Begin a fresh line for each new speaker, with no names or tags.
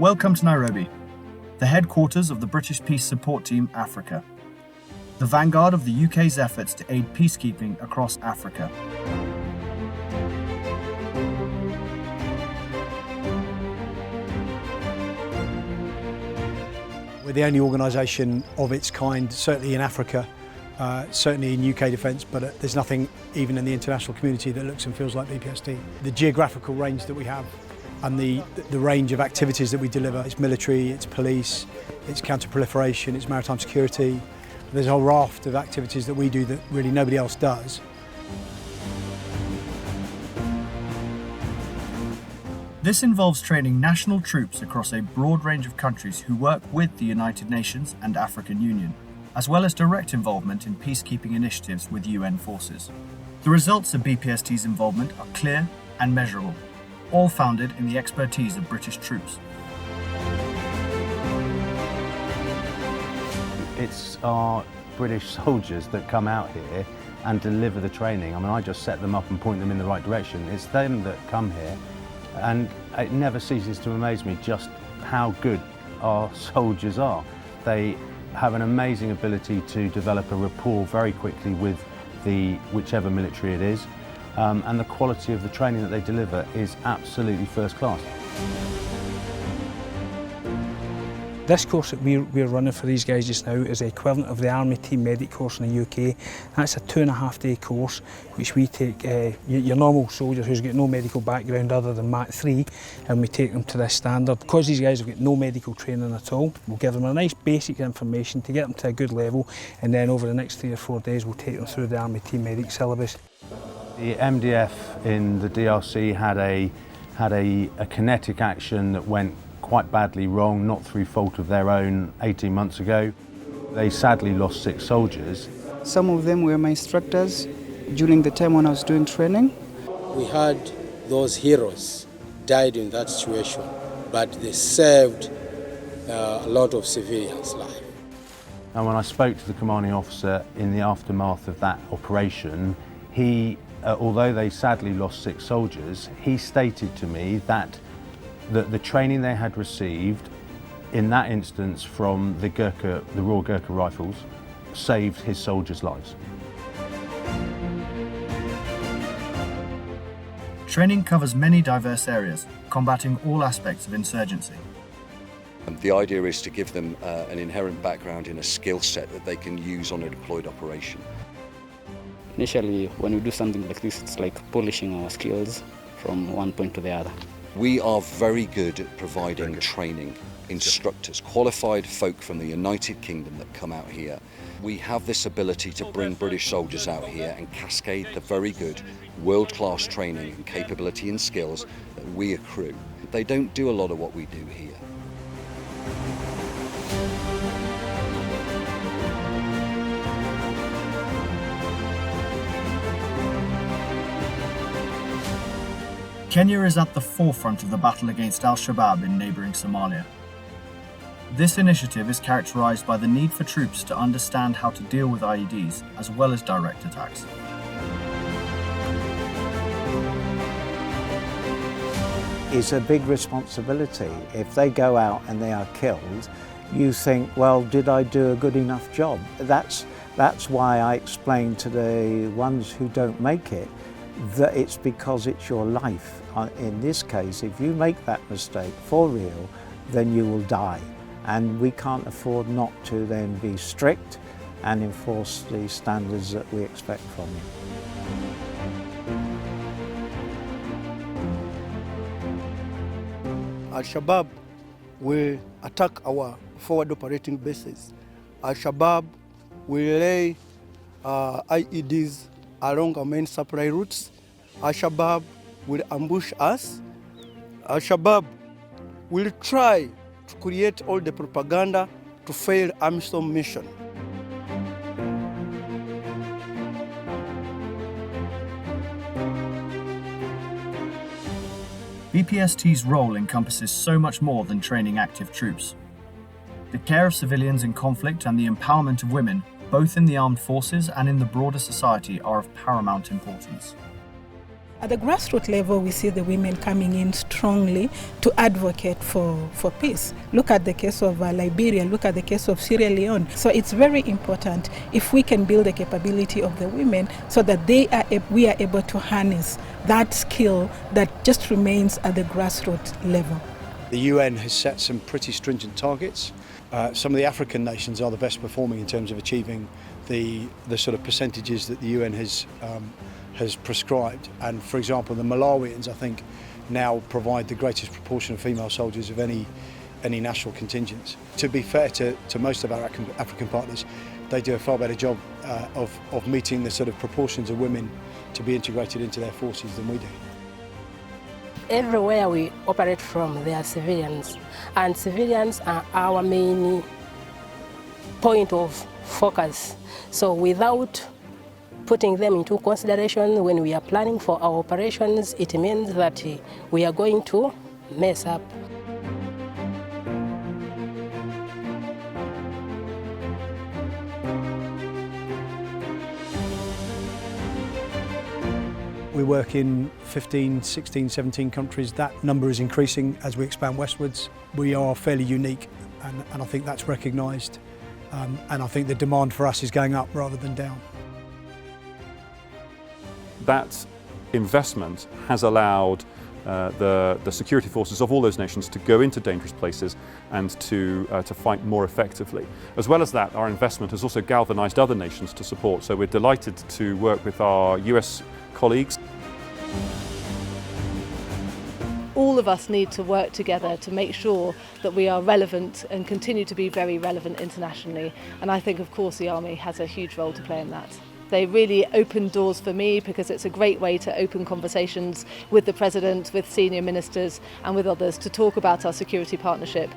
Welcome to Nairobi, the headquarters of the British Peace Support Team Africa, the vanguard of the UK's efforts to aid peacekeeping across Africa.
We're the only organisation of its kind, certainly in Africa, certainly in UK defence, but there's nothing even in the international community that looks and feels like BPST. The geographical range that we have and the range of activities that we deliver, it's military, it's police, it's counter-proliferation, it's maritime security. There's a whole raft of activities that we do that really nobody else does.
This involves training national troops across a broad range of countries who work with the United Nations and African Union, as well as direct involvement in peacekeeping initiatives with UN forces. The results of BPST's involvement are clear and measurable, all founded in the expertise of British troops.
It's our British soldiers that come out here and deliver the training. I mean, I just set them up and point them in the right direction. It's them that come here, and it never ceases to amaze me just how good our soldiers are. They have an amazing ability to develop a rapport very quickly with whichever military it is. And the quality of the training that they deliver is absolutely first class.
This course that we're running for these guys just now is the equivalent of the Army Team Medic course in the UK. That's a 2.5-day course which we take your normal soldier who's got no medical background other than Mat 3, and we take them to this standard. Because these guys have got no medical training at all, we'll give them a nice basic information to get them to a good level, and then over the next 3 or 4 days we'll take them through the Army Team Medic syllabus.
The MDF in the DRC had a kinetic action that went quite badly wrong, not through fault of their own, 18 months ago. They sadly lost 6 soldiers.
Some of them were my instructors during the time when I was doing training.
We had those heroes died in that situation, but they saved a lot of civilians' lives.
And when I spoke to the commanding officer in the aftermath of that operation, although they sadly lost 6 soldiers, he stated to me that the training they had received in that instance from the Royal Gurkha Rifles saved his soldiers' lives.
Training covers many diverse areas, combating all aspects of insurgency.
The idea is to give them an inherent background in a skill set that they can use on a deployed operation.
Initially, when we do something like this, it's like polishing our skills from one point to the other.
We are very good at providing training, instructors, qualified folk from the United Kingdom that come out here. We have this ability to bring British soldiers out here and cascade the very good world-class training and capability and skills that we accrue. They don't do a lot of what we do here.
Kenya is at the forefront of the battle against al-Shabaab in neighbouring Somalia. This initiative is characterised by the need for troops to understand how to deal with IEDs as well as direct attacks.
It's a big responsibility. If they go out and they are killed, you think, well, did I do a good enough job? That's why I explain to the ones who don't make it that it's because it's your life. In this case, if you make that mistake for real, then you will die. And we can't afford not to then be strict and enforce the standards that we expect from you.
Al-Shabaab will attack our forward operating bases. Al-Shabaab will lay IEDs along our main supply routes. Al-Shabaab will ambush us. Al-Shabaab will try to create all the propaganda to fail AMISOM mission.
BPST's role encompasses so much more than training active troops. The care of civilians in conflict and the empowerment of women, both in the armed forces and in the broader society, are of paramount importance.
At the grassroots level, we see the women coming in strongly to advocate for peace. Look at the case of Liberia, look at the case of Sierra Leone. So it's very important if we can build the capability of the women so that we are able to harness that skill that just remains at the grassroots level.
The UN has set some pretty stringent targets. Some of the African nations are the best performing in terms of achieving the sort of percentages that the UN has prescribed. And for example, the Malawians, I think, now provide the greatest proportion of female soldiers of any national contingents. To be fair to most of our African partners, they do a far better job of meeting the sort of proportions of women to be integrated into their forces than we do.
Everywhere we operate from, there are civilians, and civilians are our main point of focus. So without putting them into consideration when we are planning for our operations, it means that we are going to mess up.
We work in 15, 16, 17 countries. That number is increasing as we expand westwards. We are fairly unique, and I think that's recognised. And I think the demand for us is going up rather than down.
That investment has allowed the security forces of all those nations to go into dangerous places and to fight more effectively. As well as that, our investment has also galvanised other nations to support. So we're delighted to work with our US colleagues.
All of us need to work together to make sure that we are relevant and continue to be very relevant internationally. And I think, of course, the Army has a huge role to play in that. They really opened doors for me because it's a great way to open conversations with the President, with senior ministers and with others to talk about our security partnership.